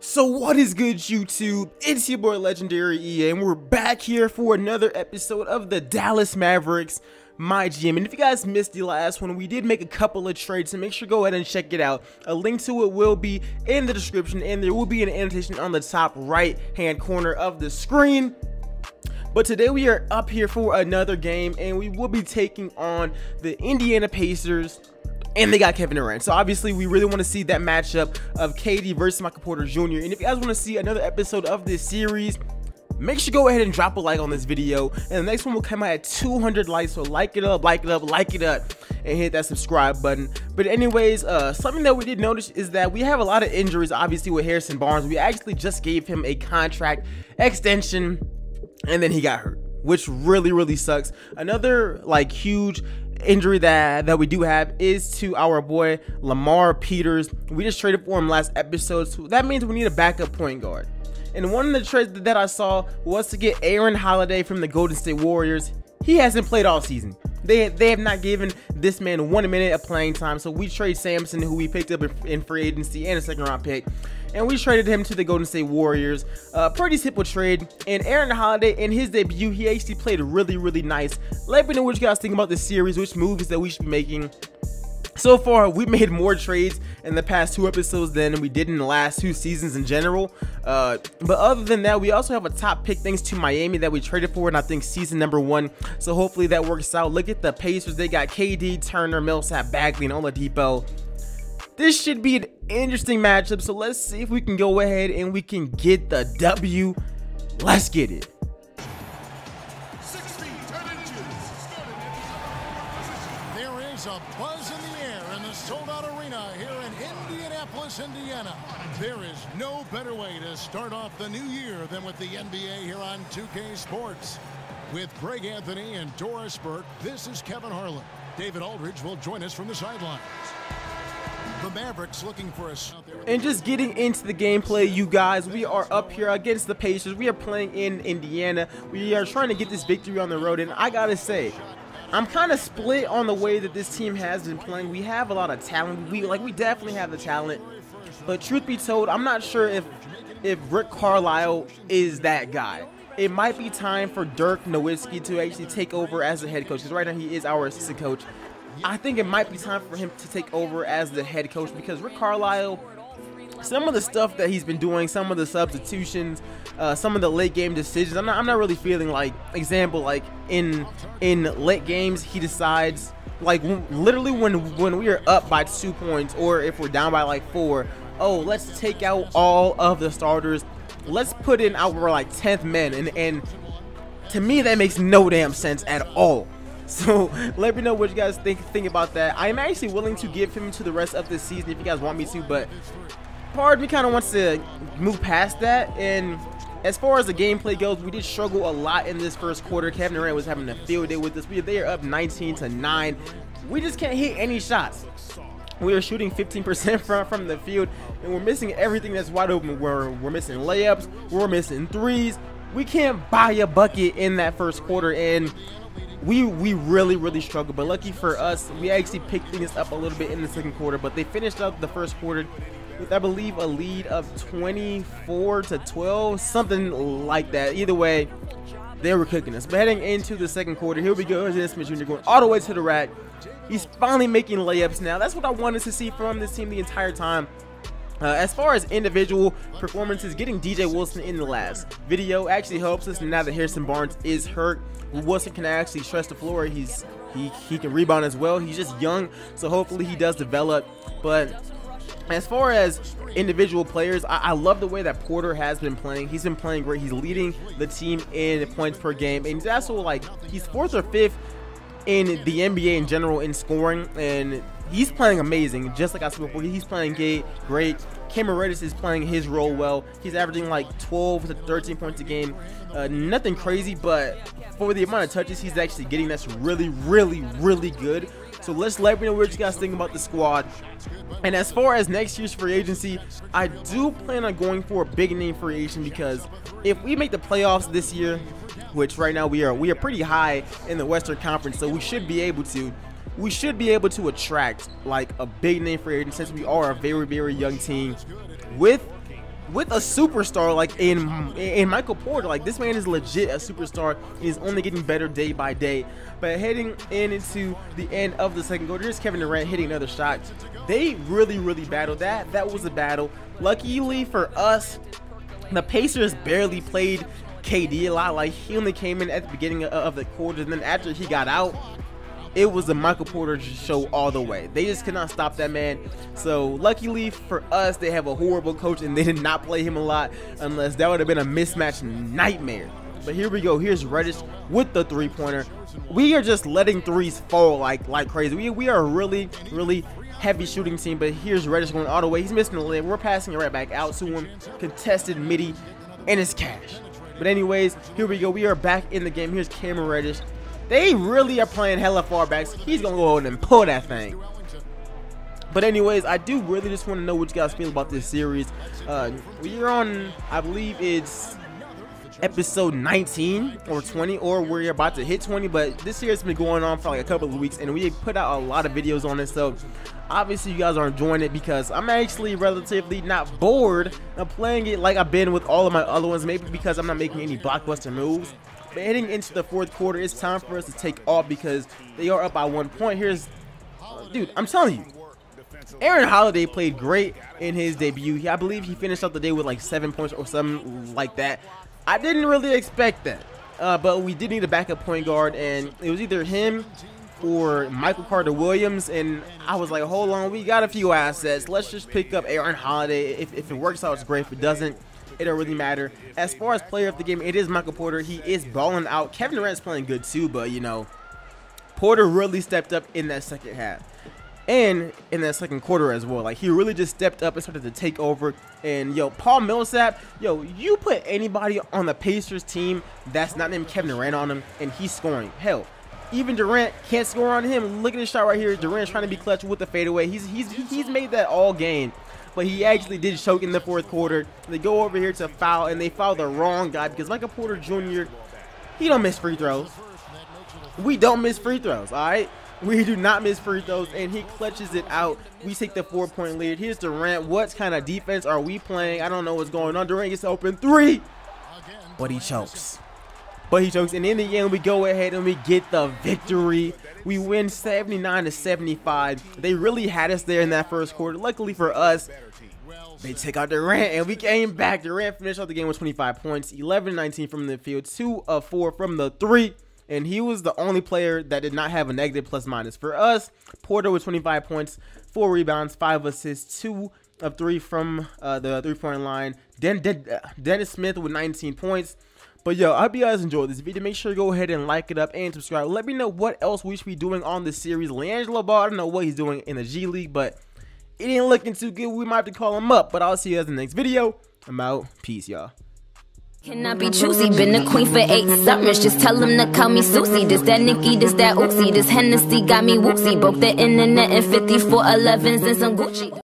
So what is good, YouTube? It's your boy LegendaryEA, and we're back here for another episode of the Dallas Mavericks Mygm. And if you guys missed the last one, we did make a couple of trades, so make sure to go ahead and check it out. A link to it will be in the description, and there will be an annotation on the top right hand corner of the screen. But today we are up here for another game, and we will be taking on the Indiana Pacers. And they got Kevin Durant. So obviously we really want to see that matchup of KD versus Michael Porter Jr. And if you guys want to see another episode of this series, make sure you go ahead and drop a like on this video. And the next one will come out at 200 likes. So like it up, like it up, like it up, and hit that subscribe button. But anyways, something that we did notice is that we have a lot of injuries, obviously, with Harrison Barnes. We actually just gave him a contract extension, and then he got hurt, which really sucks. Another huge injury that we do have is to our boy Lamar Peters. We just traded for him last episode, so that means we need a backup point guard. And one of the trades that I saw was to get Aaron Holiday from the Golden State Warriors. He hasn't played all season. They have not given this man 1 minute of playing time, so we trade Samson, who we picked up in free agency, and a second-round pick, and we traded him to the Golden State Warriors. Pretty simple trade. And Aaron Holiday, in his debut, he actually played really nice. Let me know what you guys think about this series, which moves that we should be making. So far, we made more trades in the past 2 episodes than we did in the last 2 seasons in general. But other than that, we also have a top pick thanks to Miami that we traded for in, I think, season number 1. So hopefully that works out. Look at the Pacers. They got KD, Turner, Millsap, Bagley, and Oladipo. This should be an interesting matchup. So let's see if we can go ahead and we can get the W. Let's get it. 6 feet 10 inches. There is a buzz in the air in the sold-out arena here in Indianapolis, Indiana. There is no better way to start off the new year than with the NBA here on 2K Sports. With Greg Anthony and Doris Burke, this is Kevin Harlan. David Aldridge will join us from the sidelines. The Mavericks looking for us. And just getting into the gameplay, you guys, we are up here against the Pacers. We are playing in Indiana. We are trying to get this victory on the road, and I gotta say, I'm kind of split on the way that this team has been playing. We have a lot of talent. We definitely have the talent, but truth be told, I'm not sure if Rick Carlisle is that guy. It might be time for Dirk Nowitzki to actually take over as the head coach, because right now he is our assistant coach. I think it might be time for him to take over as the head coach, because Rick Carlisle, some of the stuff that he's been doing, some of the substitutions, some of the late game decisions, I'm not really feeling. Like, example, like in late games, he decides, literally when we are up by 2 points, or if we're down by 4, oh, let's take out all of the starters, let's put in our 10th men, and to me that makes no damn sense at all. So let me know what you guys think about that. I'm actually willing to give him to the rest of this season if you guys want me to, but part of me kind of wants to move past that. And as far as the gameplay goes, we did struggle a lot in this first quarter. Kevin Durant was having a field day with us. They are up 19-9. We just can't hit any shots. We are shooting 15% from the field, and we're missing everything that's wide open. We're missing layups. We're missing threes. We can't buy a bucket in that first quarter, and we really struggled. But lucky for us, we actually picked things up a little bit in the second quarter. But they finished up the first quarter with, I believe, a lead of 24-12, something like that. Either way, they were cooking us. But heading into the second quarter, here we go. Here's Smith Jr. going all the way to the rack. He's finally making layups now. That's what I wanted to see from this team the entire time. As far as individual performances, getting DJ Wilson in the last video actually helps us now that Harrison Barnes is hurt. Wilson can actually stretch the floor. He can rebound as well. He's just young, so hopefully he does develop. But as far as individual players, I love the way that Porter has been playing. He's been playing great. He's leading the team in points per game, and he's also he's 4th or 5th in the NBA in general in scoring, and he's playing amazing. Just like I said before, he's playing great. Cameron Reddish is playing his role well. He's averaging 12 to 13 points a game. Nothing crazy, but for the amount of touches he's actually getting, that's really good. So let me know what you guys think about the squad. And as far as next year's free agency, I do plan on going for a big name free agent, because if we make the playoffs this year, which right now we are pretty high in the Western Conference, so we should be able to attract a big name free agent, since we are a very young team with with a superstar like in Michael Porter. Like, this man is legit a superstar. He's only getting better day by day. But heading into the end of the second quarter, here's Kevin Durant hitting another shot. They really battled that. That was a battle. Luckily for us, the Pacers barely played KD a lot. Like, he only came in at the beginning of the quarter, and then after he got out, it was a Michael Porter show all the way. They just could not stop that man. So luckily for us, they have a horrible coach and they did not play him a lot, unless that would have been a mismatch nightmare. But here we go. Here's Reddish with the three-pointer. We are just letting threes fall like crazy. We are a really heavy shooting team. But here's Reddish going all the way. He's missing the lane. We're passing it right back out to him. Contested midi, and it's cash. But anyways, here we go. We are back in the game. Here's Cameron Reddish. They really are playing hella far backs. He's going to go ahead and pull that thing. But anyways, I do really just want to know what you guys feel about this series. We're on, I believe it's episode 19 or 20, or we're about to hit 20. But this series has been going on for like a couple of weeks, and we put out a lot of videos on it. So obviously you guys are enjoying it, because I'm actually relatively not bored of playing it like I've been with all of my other ones. Maybe because I'm not making any blockbuster moves. But heading into the fourth quarter, it's time for us to take off because they are up by 1 point. Here's, dude, I'm telling you, Aaron Holiday played great in his debut. I believe he finished out the day with like 7 points or something like that. I didn't really expect that, but we did need a backup point guard, and it was either him or Michael Carter-Williams. And I was like, hold on, we got a few assets. Let's just pick up Aaron Holiday. If it works out, it's great. If it doesn't, it don't really matter. As far as player of the game, it is Michael Porter. He is balling out. Kevin Durant's playing good too, but you know, Porter really stepped up in that second half and in that second quarter as well. Like, he really just stepped up and started to take over. And yo, Paul Millsap, yo, you put anybody on the Pacers team that's not named Kevin Durant on him, and he's scoring. Hell, even Durant can't score on him. Look at this shot right here. Durant's trying to be clutch with the fadeaway. He's made that all game. But he actually did choke in the fourth quarter. They go over here to foul, and they foul the wrong guy, because Michael Porter Jr., he don't miss free throws. We don't miss free throws, all right? We do not miss free throws, and he clutches it out. We take the 4-point lead. Here's Durant. What kind of defense are we playing? I don't know what's going on. Durant gets open three, but he chokes. And in the end, we go ahead and we get the victory. We win 79-75. They really had us there in that first quarter. Luckily for us, they take out Durant, and we came back. Durant finished out the game with 25 points, 11-19 from the field, 2 of 4 from the three. And he was the only player that did not have a negative plus-minus. For us, Porter with 25 points, 4 rebounds, 5 assists, 2 of 3 from the three-point line. Dennis Smith with 19 points. But yo, I hope you guys enjoyed this video. Make sure to go ahead and like it up and subscribe. Let me know what else we should be doing on this series. LeAngelo Ball, I don't know what he's doing in the G League, but it ain't looking too good. We might have to call him up. But I'll see you guys in the next video. I'm out. Peace, y'all. Can I be choosy? Been a queen for 8 summers. Just tell them to call me Susie. This that Nikki, this that Uzi. This Hennessy got me woozy. Broke the internet in 5411s and some Gucci.